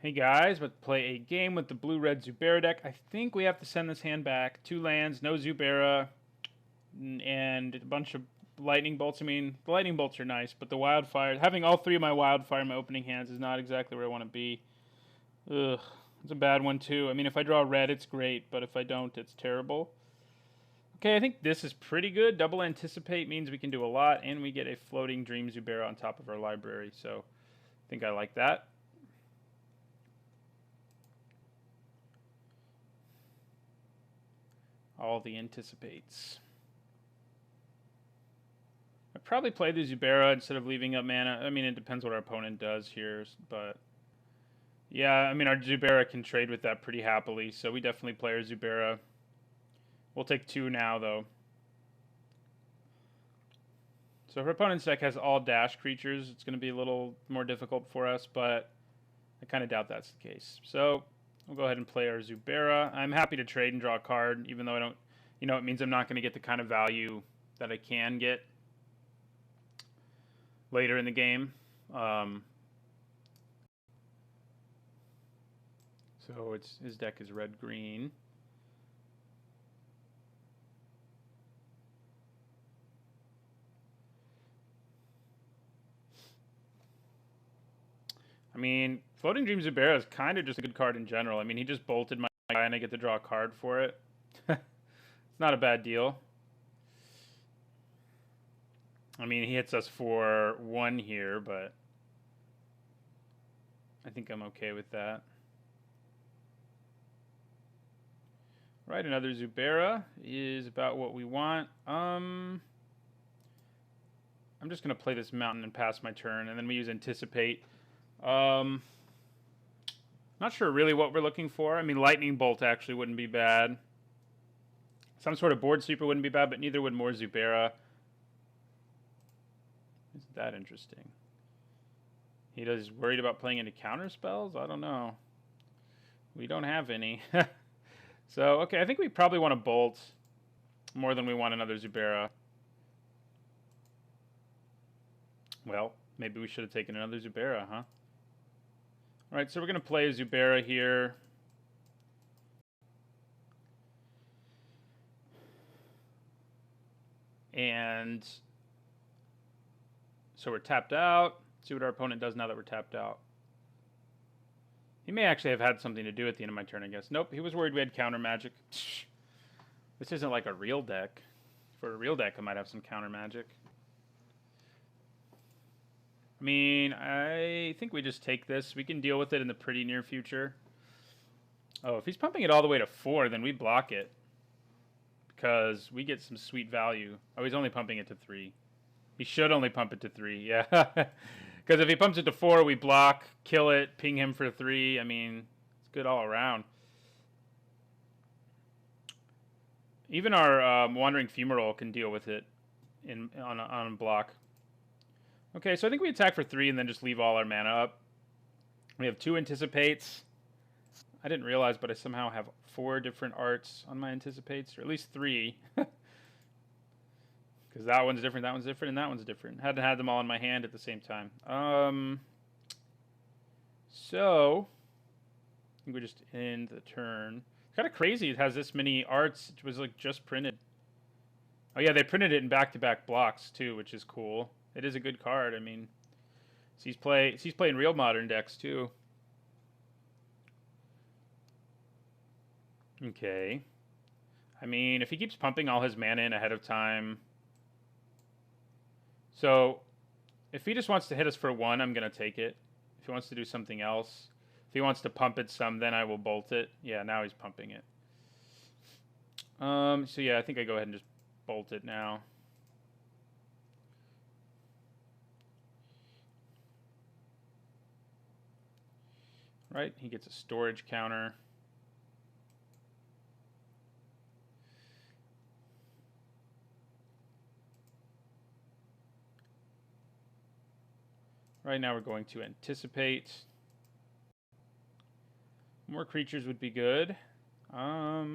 Hey guys, let's play a game with the blue-red Zubera deck. I think we have to send this hand back. 2 lands, no Zubera, and a bunch of lightning bolts. I mean, the lightning bolts are nice, but the wildfire, having all 3 of my wildfire in my opening hands is not exactly where I want to be. Ugh, it's a bad one too. I mean, if I draw red, it's great, but if I don't, it's terrible. Okay, I think this is pretty good. Double Anticipate means we can do a lot, and we get a floating Dream Zubera on top of our library, so I think I like that. All the Anticipates. I'd probably play the Zubera instead of leaving up mana. I mean, it depends what our opponent does here, but yeah, I mean, our Zubera can trade with that pretty happily, so we definitely play our Zubera. We'll take 2 now, though. So if our opponent's deck has all dash creatures, it's going to be a little more difficult for us, but I kind of doubt that's the case. So we'll go ahead and play our Zubera. I'm happy to trade and draw a card, even though I don't, it means I'm not going to get the kind of value that I can get later in the game. So his deck is red-green. I mean, Floating Dream Zubera is kind of just a good card in general. I mean, he just bolted my guy and I get to draw a card for it. It's not a bad deal. I mean, he hits us for 1 here, but I think I'm okay with that. Right, another Zubera is about what we want. I'm just going to play this mountain and pass my turn, and then we use Anticipate. Not sure really what we're looking for. I mean, Lightning Bolt actually wouldn't be bad. Some sort of board sweeper wouldn't be bad, but neither would more Zubera. Isn't that interesting? He's worried about playing into counter spells? I don't know. We don't have any. So, okay, I think we probably want to bolt more than we want another Zubera. Well, maybe we should have taken another Zubera, huh? All right, so we're going to play a Zubera here. And so we're tapped out. Let's see what our opponent does now that we're tapped out. He may actually have had something to do at the end of my turn, I guess. Nope, he was worried we had counter magic. This isn't like a real deck. For a real deck, I might have some counter magic. I mean, I think we just take this. We can deal with it in the pretty near future. Oh, if he's pumping it all the way to 4, then we block it. Because we get some sweet value. Oh, he's only pumping it to 3. He should only pump it to 3, yeah. Because if he pumps it to 4, we block, kill it, ping him for 3. I mean, it's good all around. Even our Wandering Fumarole can deal with it on a block. Okay, so I think we attack for 3 and then just leave all our mana up. We have 2 Anticipates. I didn't realize, but I somehow have 4 different arts on my Anticipates, or at least 3. Because that one's different, and that one's different. Hadn't had them all in my hand at the same time. So, I think we just end the turn. It's kind of crazy it has this many arts. It was like just printed. Oh yeah, they printed it in back-to-back blocks too, which is cool. It is a good card. I mean, he's playing real modern decks too. Okay. I mean, if he keeps pumping all his mana in ahead of time. So, if he just wants to hit us for 1, I'm going to take it. If he wants to do something else. If he wants to pump it some, then I will bolt it. Yeah, now he's pumping it. So yeah, I think I go ahead and just bolt it now. Right, he gets a storage counter. Right now we're going to Anticipate. More creatures would be good. I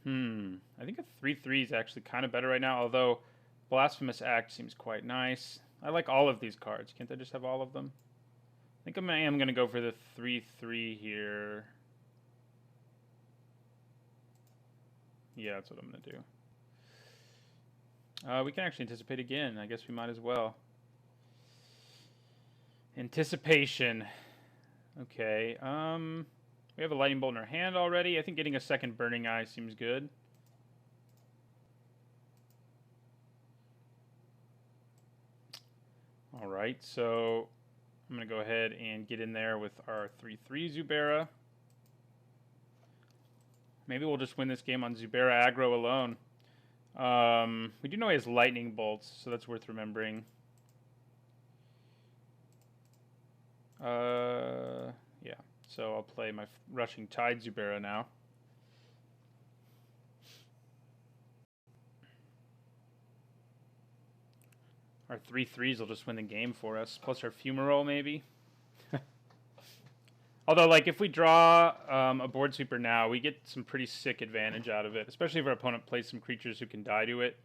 think a 3/3 is actually kind of better right now, although Blasphemous Act seems quite nice. I like all of these cards. Can't I just have all of them? think I am going to go for the 3/3 here. Yeah, that's what I'm going to do. We can actually anticipate again. I guess we might as well. Anticipation. Okay. We have a lightning bolt in our hand already. I think getting a second burning eye seems good. All right, so I'm going to go ahead and get in there with our 3/3 Zubera. Maybe we'll just win this game on Zubera aggro alone. We do know he has lightning bolts, so that's worth remembering. Yeah, so I'll play my Rushing Tide Zubera now. Our 3/3s will just win the game for us, plus our Fumarole maybe. Although, like, if we draw a board sweeper now, we get some pretty sick advantage out of it, especially if our opponent plays some creatures who can die to it.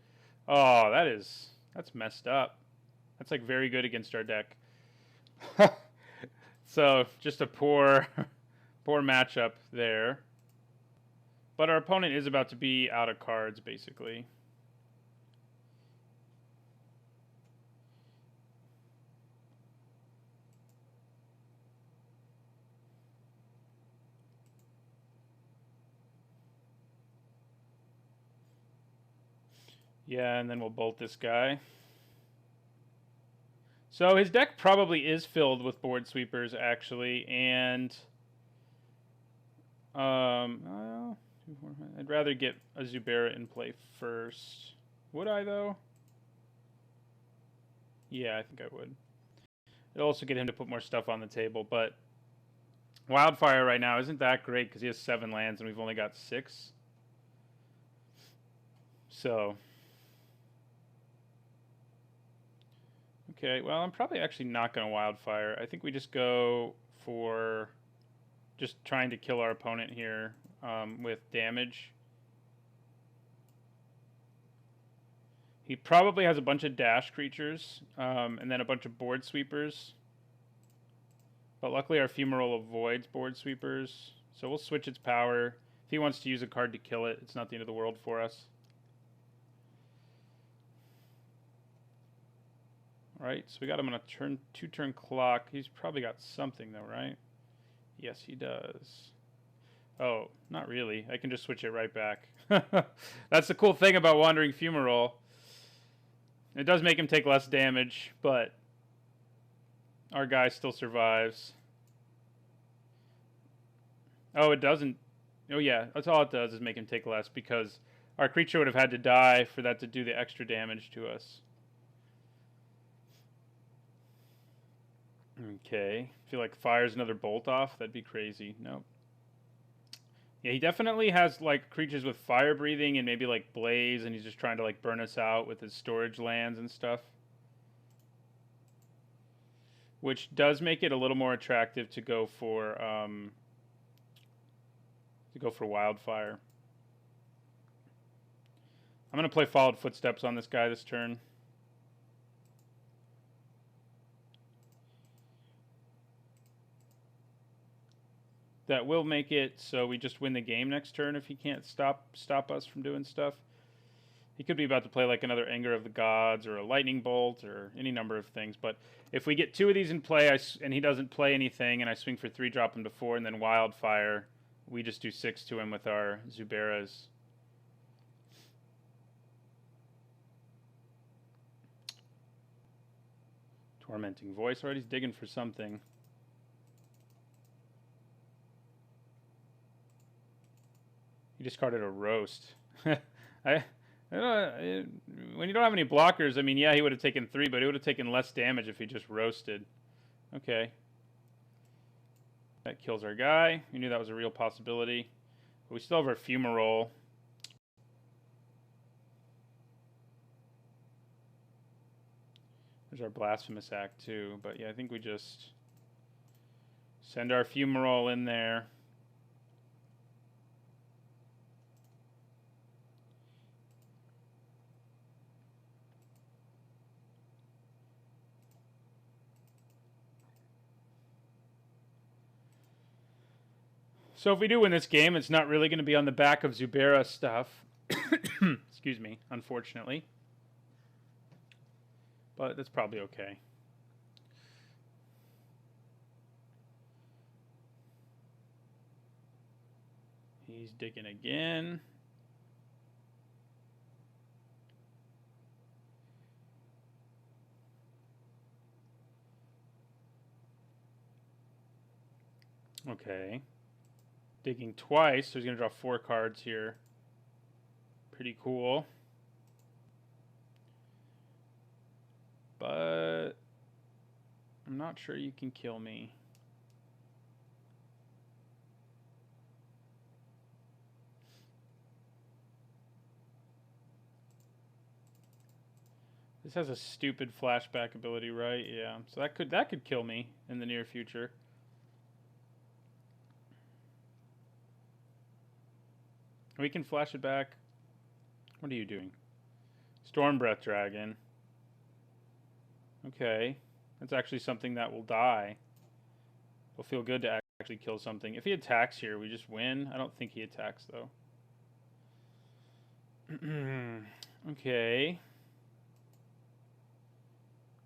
Oh, that's messed up. That's, like, very good against our deck. So, just a poor matchup there. But our opponent is about to be out of cards, basically. Yeah, and then we'll bolt this guy. So his deck probably is filled with board sweepers, actually, and well, I'd rather get a Zubera in play first. Would I, though? Yeah, I think I would. It'll also get him to put more stuff on the table, but Wildfire right now isn't that great because he has 7 lands and we've only got 6. So, okay, well, I'm probably actually not going to Wildfire. I think we just go for just trying to kill our opponent here with damage. He probably has a bunch of dash creatures and then a bunch of board sweepers. But luckily our Fumarole avoids board sweepers. So we'll switch its power. If he wants to use a card to kill it, it's not the end of the world for us. Alright, so we got him on a 2-turn clock. He's probably got something though, right? Yes, he does. Oh, not really. I can just switch it right back. That's the cool thing about Wandering Fumarole. It does make him take less damage, but our guy still survives. Oh, it doesn't. Oh, yeah. That's all it does is make him take less because our creature would have had to die for that to do the extra damage to us. Okay. I feel like fires another bolt off. That'd be crazy. Nope. Yeah, he definitely has, like, creatures with fire breathing and maybe, like, blaze, and he's just trying to, like, burn us out with his storage lands and stuff. Which does make it a little more attractive to go for Wildfire. I'm going to play Followed Footsteps on this guy this turn. That will make it so we just win the game next turn if he can't stop us from doing stuff. He could be about to play like another Anger of the Gods or a Lightning Bolt or any number of things. But if we get 2 of these in play and he doesn't play anything and I swing for 3, drop him to 4, and then Wildfire, we just do 6 to him with our Zuberas. Tormenting Voice. Alright, he's digging for something. He discarded a Roast. When you don't have any blockers, I mean, yeah, he would have taken 3, but it would have taken less damage if he just roasted. Okay. That kills our guy. We knew that was a real possibility. But we still have our Fumarole. There's our Blasphemous Act, too. But yeah, I think we just send our Fumarole in there. So if we do win this game, it's not really going to be on the back of Zubera stuff. Excuse me, unfortunately. But that's probably okay. He's digging again. Okay. Digging twice, so he's going to draw 4 cards here. Pretty cool. But I'm not sure you can kill me. This has a stupid flashback ability, right? Yeah. So that could kill me in the near future. We can flash it back. What are you doing? Storm Breath Dragon. Okay. That's actually something that will die. It'll feel good to actually kill something. If he attacks here, we just win. I don't think he attacks, though. Okay.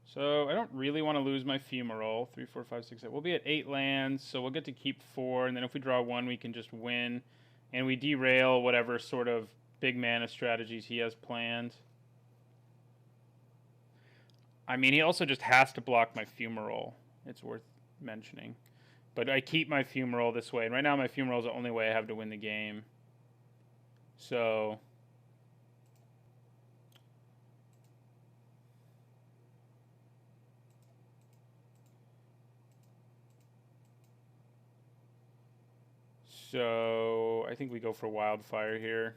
So I don't really want to lose my Fumarole. 3, 4, 5, 6, 8. We'll be at 8 lands, so we'll get to keep 4. And then if we draw 1, we can just win. And we derail whatever sort of big mana strategies he has planned. I mean, he also just has to block my Fumarole. It's worth mentioning. But I keep my Fumarole this way. And right now my Fumarole is the only way I have to win the game. So I think we go for Wildfire here.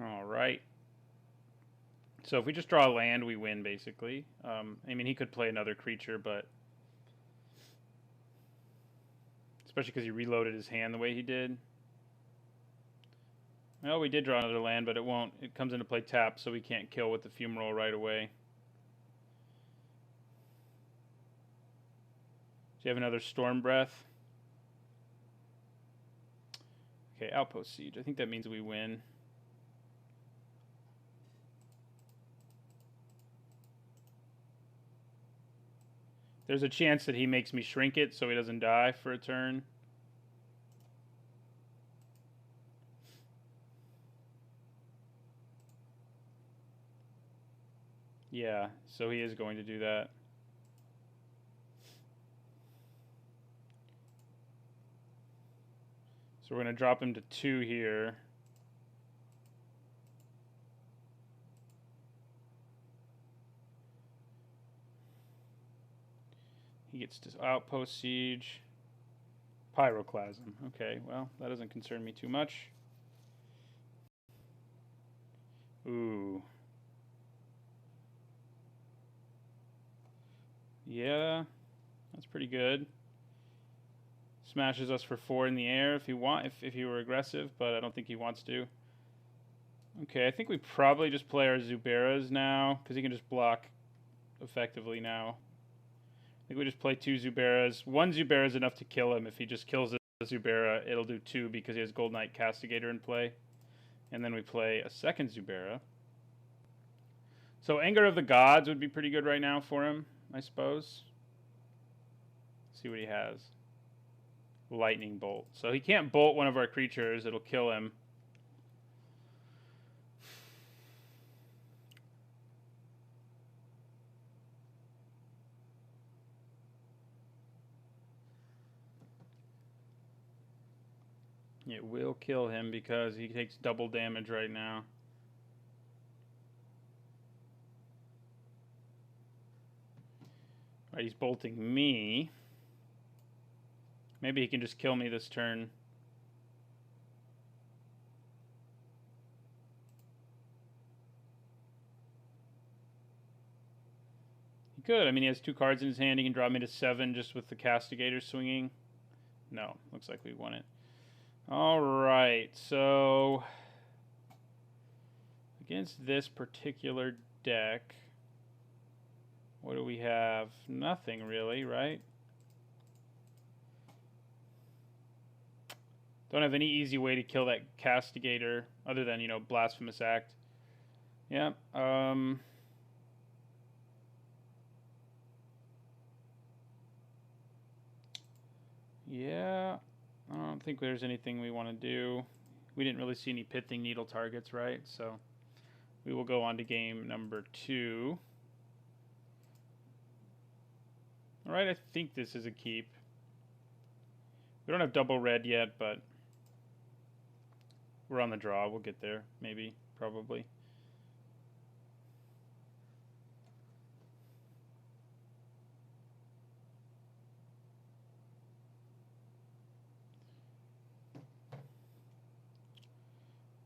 All right. So if we just draw a land, we win, basically. I mean, he could play another creature, but especially because he reloaded his hand the way he did. Well, we did draw another land, but it won't. It comes into play tapped, so we can't kill with the Fumarole right away. So you have another Storm Breath. Okay, Outpost Siege. I think that means we win. There's a chance that he makes me shrink it so he doesn't die for a turn. Yeah, so he is going to do that. So we're going to drop him to 2 here. He gets to Outpost Siege. Pyroclasm. Okay, well, that doesn't concern me too much. Ooh. Yeah, that's pretty good. Smashes us for 4 in the air if he were aggressive, but I don't think he wants to. Okay, I think we probably just play our Zuberas now, because he can just block effectively now. I think we just play 2 Zuberas. 1 Zubera is enough to kill him. If he just kills the Zubera, it'll do 2 because he has Goldnight Castigator in play. And then we play a second Zubera. So Anger of the Gods would be pretty good right now for him, I suppose. Let's see what he has. Lightning Bolt. So he can't bolt one of our creatures. It'll kill him. It will kill him because he takes double damage right now. Right, he's bolting me. Maybe he can just kill me this turn. He He could. I mean, he has 2 cards in his hand. He can drop me to 7 just with the Castigator swinging. No, looks like we won it. All right, so against this particular deck, what do we have? Nothing really, right? Don't have any easy way to kill that Castigator other than, you know, Blasphemous Act. Yeah. Yeah. I don't think there's anything we want to do. We didn't really see any Pithing Needle targets, right? So we will go on to game number 2. All right, I think this is a keep. We don't have double red yet, but we're on the draw. We'll get there, maybe, probably.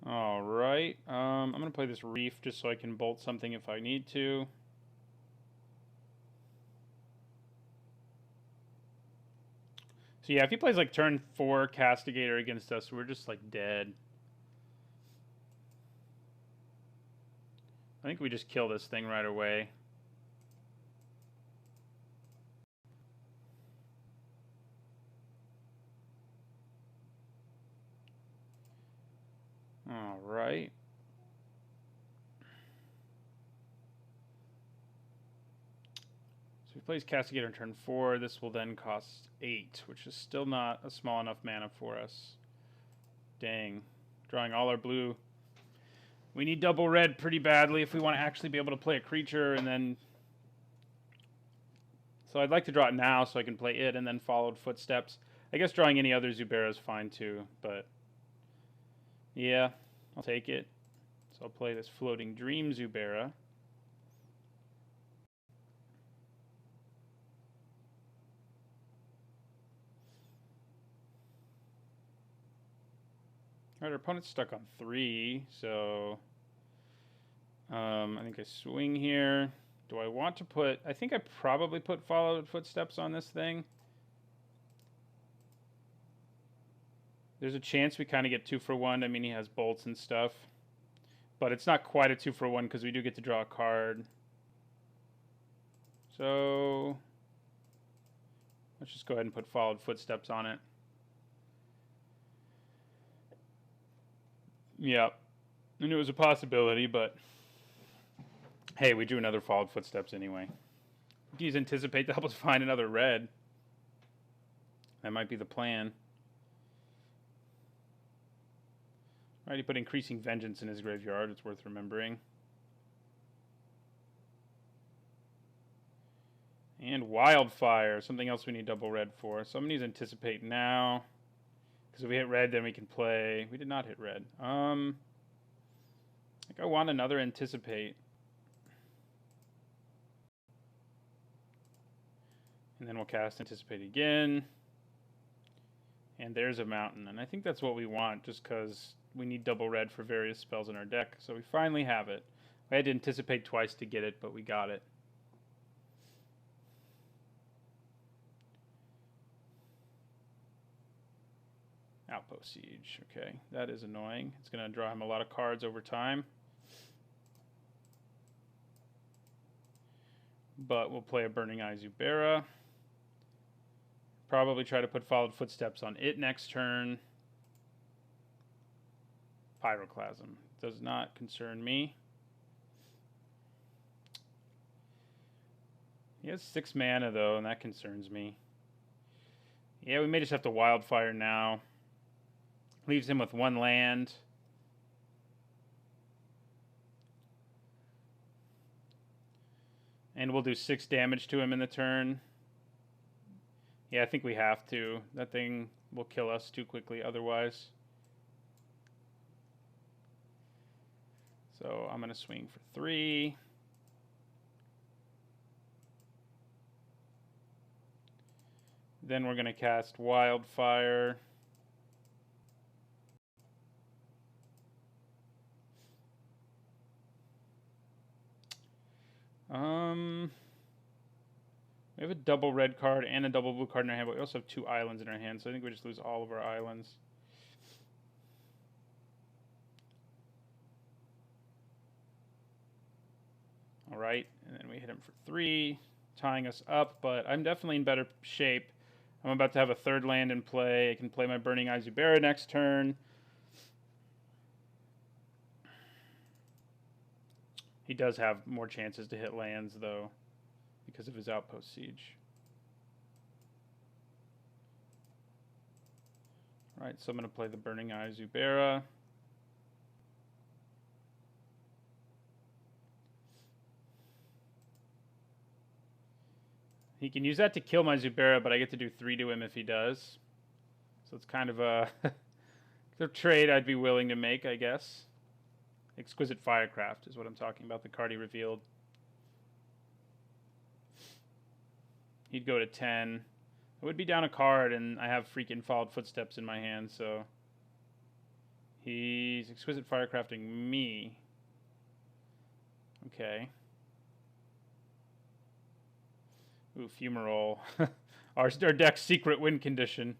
All right. I'm going to play this Reef just so I can bolt something if I need to. So yeah, if he plays like turn 4 Castigator against us, we're just like dead. I think we just kill this thing right away. All right. So if he plays Castigator on turn 4, this will then cost 8, which is still not a small enough mana for us. Dang. Drawing all our blue. We need double red pretty badly if we want to actually be able to play a creature, and then... So I'd like to draw it now so I can play it and then followed Footsteps. I guess drawing any other Zubera is fine too, but... Yeah, I'll take it. So I'll play this Floating Dream Zubera. Alright, our opponent's stuck on 3, so... I think I swing here. Do I want to put... I think I probably put Followed Footsteps on this thing. There's a chance we kind of get 2 for 1. I mean, he has bolts and stuff. But it's not quite a 2 for 1 because we do get to draw a card. So... let's just go ahead and put Followed Footsteps on it. Yeah. I knew it was a possibility, but... Hey, we drew another Followed Footsteps anyway. We can use Anticipate to help us find another red. That might be the plan. Alright, he put Increasing Vengeance in his graveyard. It's worth remembering. And Wildfire, something else we need double red for. So I'm going to use Anticipate now. Because if we hit red, then we can play... We did not hit red. I think I want another Anticipate. And then we'll cast Anticipate again. And there's a Mountain. And I think that's what we want, just because we need double red for various spells in our deck. So we finally have it. We had to Anticipate twice to get it, but we got it. Outpost Siege. Okay, that is annoying. It's going to draw him a lot of cards over time. But we'll play a Burning Eye Zubera. Probably try to put Followed Footsteps on it next turn. Pyroclasm. Does not concern me. He has 6 mana, though, and that concerns me. Yeah, we may just have to Wildfire now. Leaves him with 1 land. And we'll do 6 damage to him in the turn. Yeah, I think we have to. That thing will kill us too quickly otherwise. So I'm going to swing for 3. Then we're going to cast Wildfire. We have a double red card and a double blue card in our hand, but we also have 2 islands in our hand, so I think we just lose all of our islands. All right, and then we hit him for 3, tying us up, but I'm definitely in better shape. I'm about to have a 3rd land in play. I can play my Burning Eye Zubera next turn. He does have more chances to hit lands, though, because of his Outpost Siege. All right, so I'm going to play the Burning Eye Zubera. He can use that to kill my Zubera, but I get to do 3 to him if he does. So it's kind of a trade I'd be willing to make, I guess. Exquisite Firecraft is what I'm talking about, the card he revealed. He'd go to 10. I would be down a card, and I have freaking Followed Footsteps in my hand, so... He's Exquisite Firecrafting me. Okay. Ooh, Fumarole. our deck's secret win condition.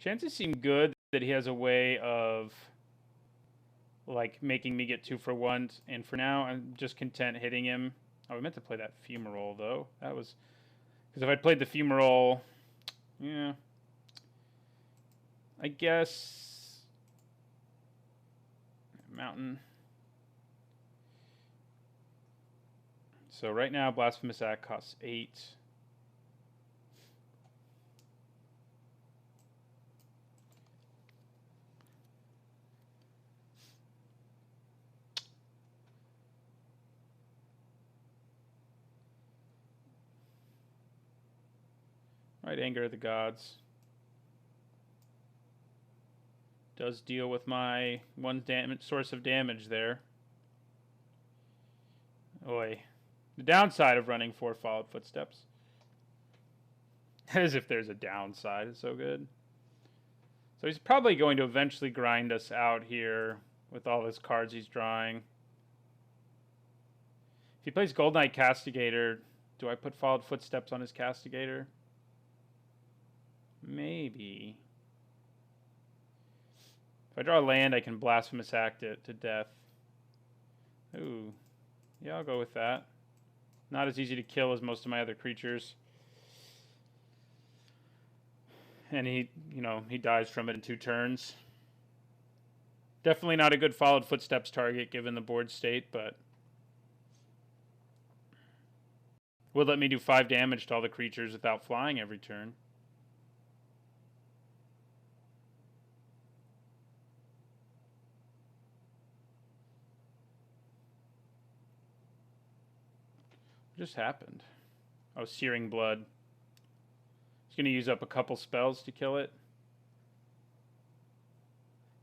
Chances seem good that he has a way of like making me get 2 for 1, and for now I'm just content hitting him. Oh, I meant to play that Fumarole though. That was because if I'd played the Fumarole, yeah, I guess Mountain. So right now, Blasphemous Act costs 8. Right, Anger of the Gods. Does deal with my 1 source of damage there. Oi. The downside of running 4 Followed Footsteps. As if there's a downside. It's so good. So he's probably going to eventually grind us out here with all his cards he's drawing. If he plays Goldnight Castigator, do I put Followed Footsteps on his Castigator? Maybe. If I draw a land, I can Blasphemous Act it to death. Ooh. Yeah, I'll go with that. Not as easy to kill as most of my other creatures. And he dies from it in 2 turns. Definitely not a good Followed Footsteps target given the board state, but would let me do 5 damage to all the creatures without flying every turn. What just happened? Oh, Searing Blood. He's going to use up a couple spells to kill it.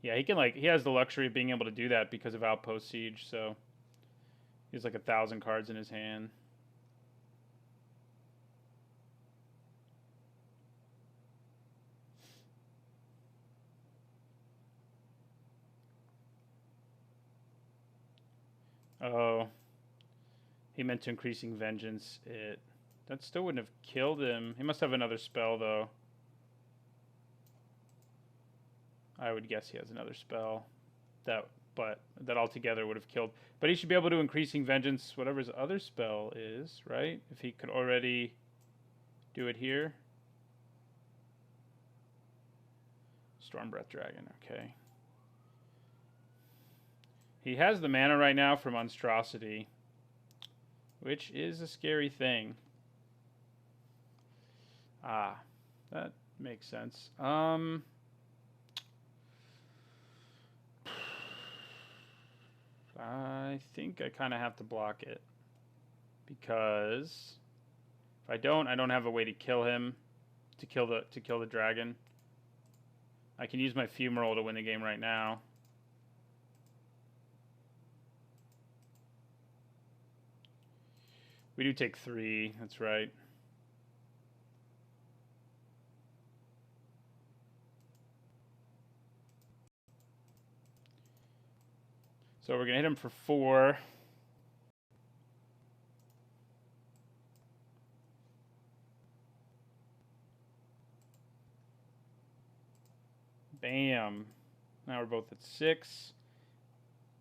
Yeah, he has the luxury of being able to do that because of Outpost Siege, so he has like 1,000 cards in his hand. Oh. He meant to Increasing Vengeance it. That still wouldn't have killed him. He must have another spell, though. I would guess he has another spell. But that altogether would have killed. But he should be able to Increasing Vengeance whatever his other spell is, right? If he could already do it here. Stormbreath Dragon, okay. He has the mana right now for Monstrosity, which is a scary thing. Ah, that makes sense. I think I kind of have to block it because if I don't have a way to kill him, to kill the dragon. I can use my Fumarole to win the game right now. We do take 3, that's right. So we're going to hit him for 4. Bam. Now we're both at 6.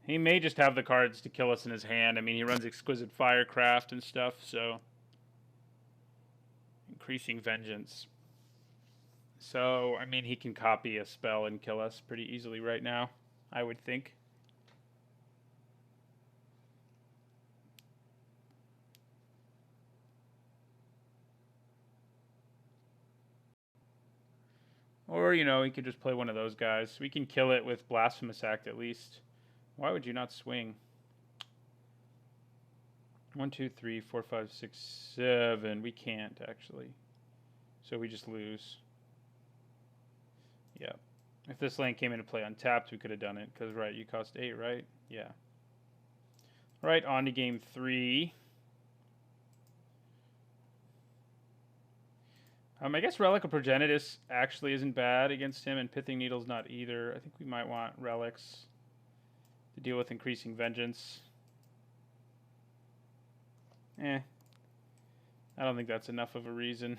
He may just have the cards to kill us in his hand. I mean, he runs Exquisite Firecraft and stuff, so... Increasing Vengeance. So, I mean, he can copy a spell and kill us pretty easily right now, I would think. Or, you know, he could just play one of those guys. We can kill it with Blasphemous Act at least. Why would you not swing? 1, 2, 3, 4, 5, 6, 7. We can't, actually. So we just lose. Yeah. If this land came into play untapped, we could have done it. Because, right, you cost 8, right? Yeah. Right, on to game 3. I guess Relic of Progenitus actually isn't bad against him, and Pithing Needle's not either. I think we might want Relics to deal with Increasing Vengeance. I don't think that's enough of a reason.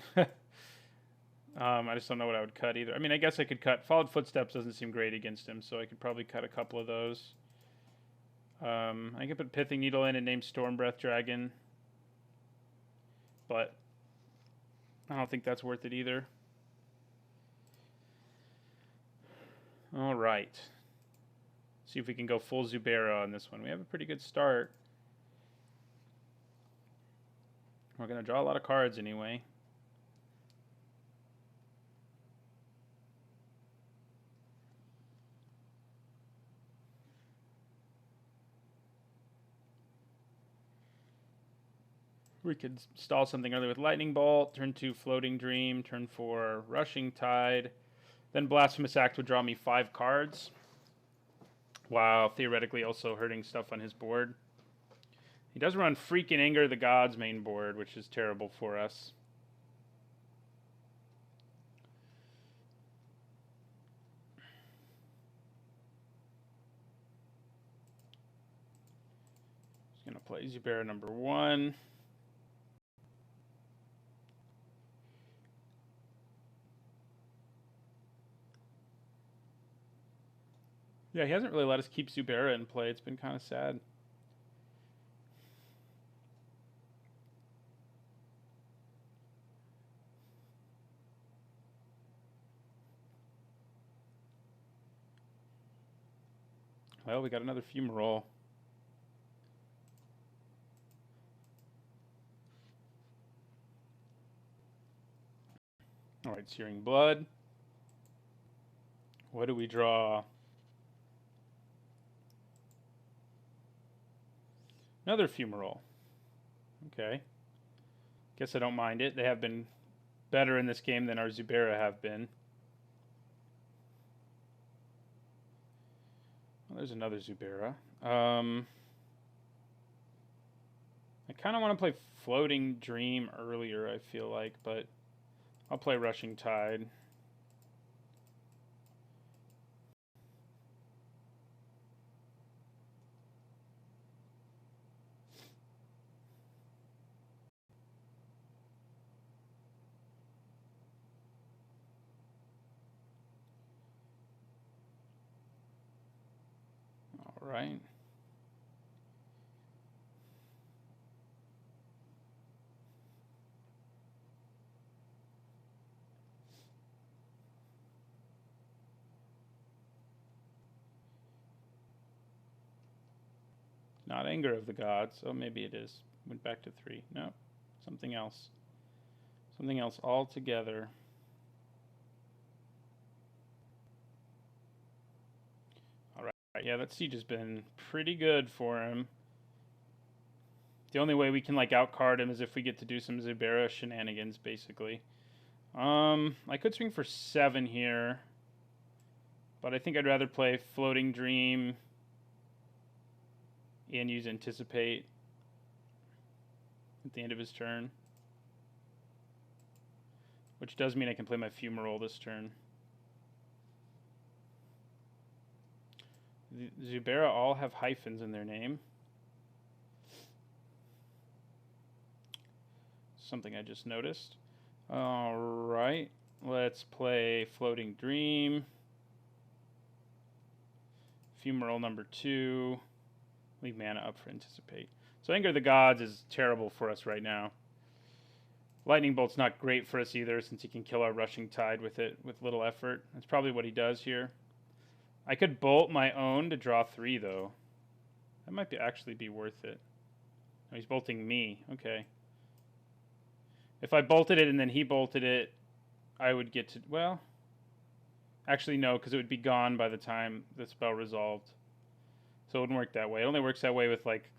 I just don't know what I would cut either. I mean, I guess I could cut... Followed Footsteps doesn't seem great against him, so I could probably cut a couple of those. I could put Pithing Needle in and name Stormbreath Dragon. But I don't think that's worth it either. All right. See if we can go full Zubera on this one. We have a pretty good start. We're going to draw a lot of cards anyway. We could stall something early with Lightning Bolt, turn 2 Floating Dream, turn 4 Rushing Tide. Then Blasphemous Act would draw me 5 cards, while theoretically also hurting stuff on his board. He does run freaking Anger of the Gods main board, which is terrible for us. He's going to play Zubera number 1. Yeah, he hasn't really let us keep Zubera in play. It's been kind of sad. Well, we got another Fumarole. All right, Searing Blood. What do we draw? Another Fumarole. Okay. Guess I don't mind it. They have been better in this game than our Zubera have been. Well, there's another Zubera. I kind of want to play Floating Dream earlier, I feel like, but I'll play Rushing Tide. All right. Not Anger of the Gods, so maybe it is. Went back to 3. No, something else. Something else altogether. All right, yeah, that siege has been pretty good for him. The only way we can like outcard him is if we get to do some Zubera shenanigans, basically. I could swing for 7 here, but I think I'd rather play Floating Dream and use Anticipate at the end of his turn, which does mean I can play my Fumarole this turn. Zubera all have hyphens in their name. Something I just noticed. All right, let's play Floating Dream. Fumarole number 2. Leave mana up for Anticipate. So Anger of the Gods is terrible for us right now. Lightning Bolt's not great for us either, since he can kill our Rushing Tide with it with little effort. That's probably what he does here. I could bolt my own to draw 3, though. That might actually be worth it. Oh, he's bolting me. Okay. If I bolted it and then he bolted it, I would get to... Well, actually, no, because it would be gone by the time the spell resolved. So it wouldn't work that way. It only works that way with, like,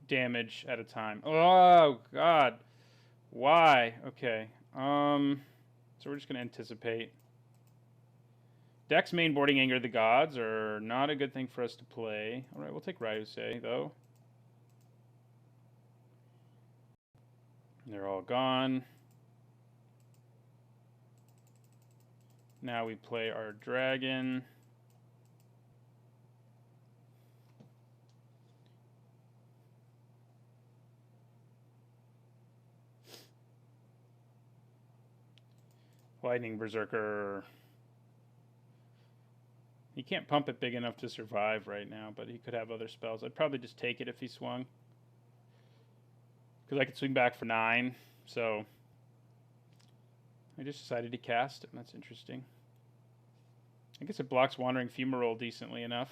damage at a time. Oh, God. Why? Okay. So we're just going to Anticipate. Deck's mainboarding Anger of the Gods are not a good thing for us to play. All right, we'll take Ryusei, though. They're all gone. Now we play our dragon. Lightning Berserker. He can't pump it big enough to survive right now, but he could have other spells. I'd probably just take it if he swung. Because I could swing back for 9, so I just decided to cast it, and that's interesting. I guess it blocks Wandering Fumarole decently enough.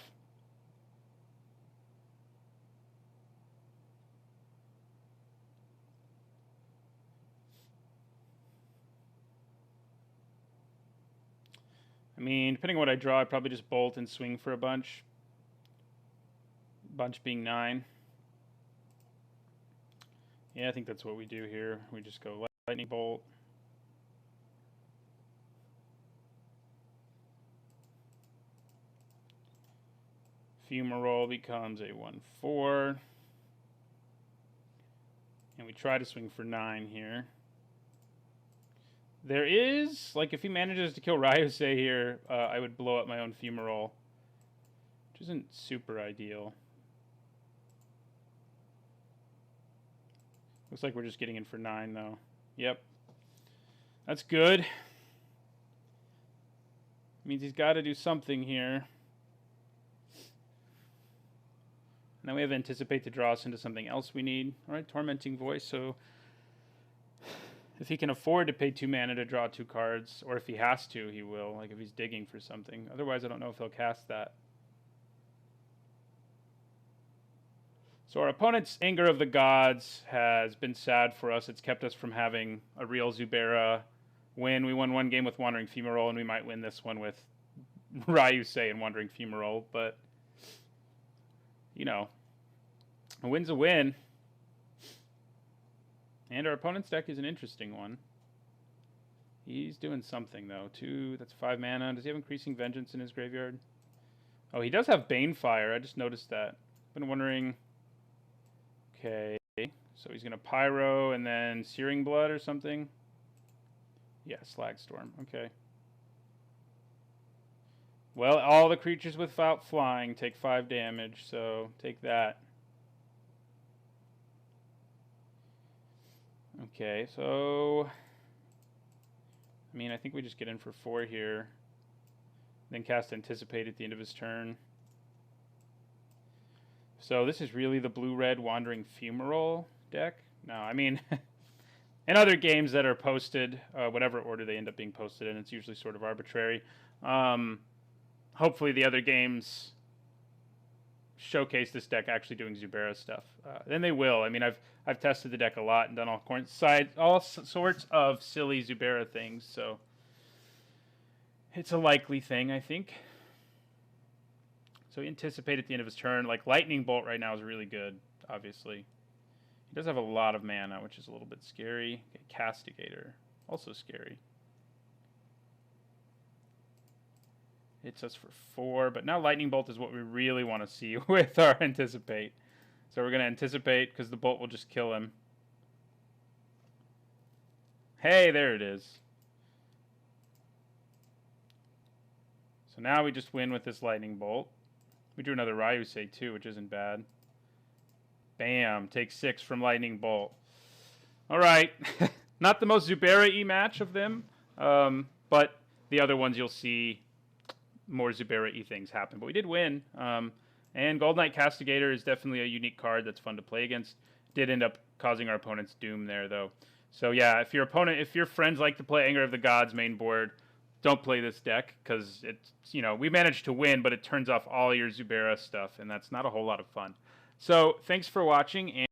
I mean, depending on what I draw, I'd probably just bolt and swing for a bunch. Bunch being 9. Yeah, I think that's what we do here. We just go Lightning Bolt. Fumarole becomes a 1/4. And we try to swing for 9 here. There is, like, if he manages to kill Ryusei here, I would blow up my own Fumarole, which isn't super ideal. Looks like we're just getting in for 9, though. Yep. That's good. Means he's got to do something here. And then we have Anticipate to draw us into something else we need. All right, Tormenting Voice. So if he can afford to pay 2 mana to draw 2 cards, or if he has to, he will, like if he's digging for something. Otherwise, I don't know if he'll cast that. So our opponent's Anger of the Gods has been sad for us. It's kept us from having a real Zubera win. We won 1 game with Wandering Fumarole, and we might win this one with Ryusei and Wandering Fumarole. But, you know, a win's a win. And our opponent's deck is an interesting one. He's doing something, though. 2, that's 5 mana. Does he have Increasing Vengeance in his graveyard? Oh, he does have Banefire. I just noticed that. Been wondering... Okay, so he's going to Pyro and then Searing Blood or something? Yeah, Slagstorm. Okay. Well, all the creatures without flying take 5 damage, so take that. Okay, so... I mean, I think we just get in for 4 here. Then cast Anticipate at the end of his turn. So this is really the blue-red Wandering Fumarole deck? No, I mean, in other games that are posted, whatever order they end up being posted in, it's usually sort of arbitrary. Hopefully the other games showcase this deck actually doing Zubera stuff. Then they will. I mean, I've tested the deck a lot and done all sorts of silly Zubera things, so it's a likely thing, I think. So he Anticipate at the end of his turn. Like, Lightning Bolt right now is really good, obviously. He does have a lot of mana, which is a little bit scary. Okay, Castigator, also scary. Hits us for 4, but now Lightning Bolt is what we really want to see with our Anticipate. So we're going to Anticipate because the Bolt will just kill him. Hey, there it is. So now we just win with this Lightning Bolt. We drew another Ryusei too, which isn't bad. Bam, take 6 from Lightning Bolt. All right, not the most Zubera-y match of them, but the other ones you'll see more Zubera-y things happen. But we did win, and Goldnight Castigator is definitely a unique card that's fun to play against. Did end up causing our opponents doom there, though. So yeah, if your friends like to play Anger of the Gods main board, don't play this deck, because it's, we managed to win, but it turns off all your Zubera stuff, and that's not a whole lot of fun. So thanks for watching.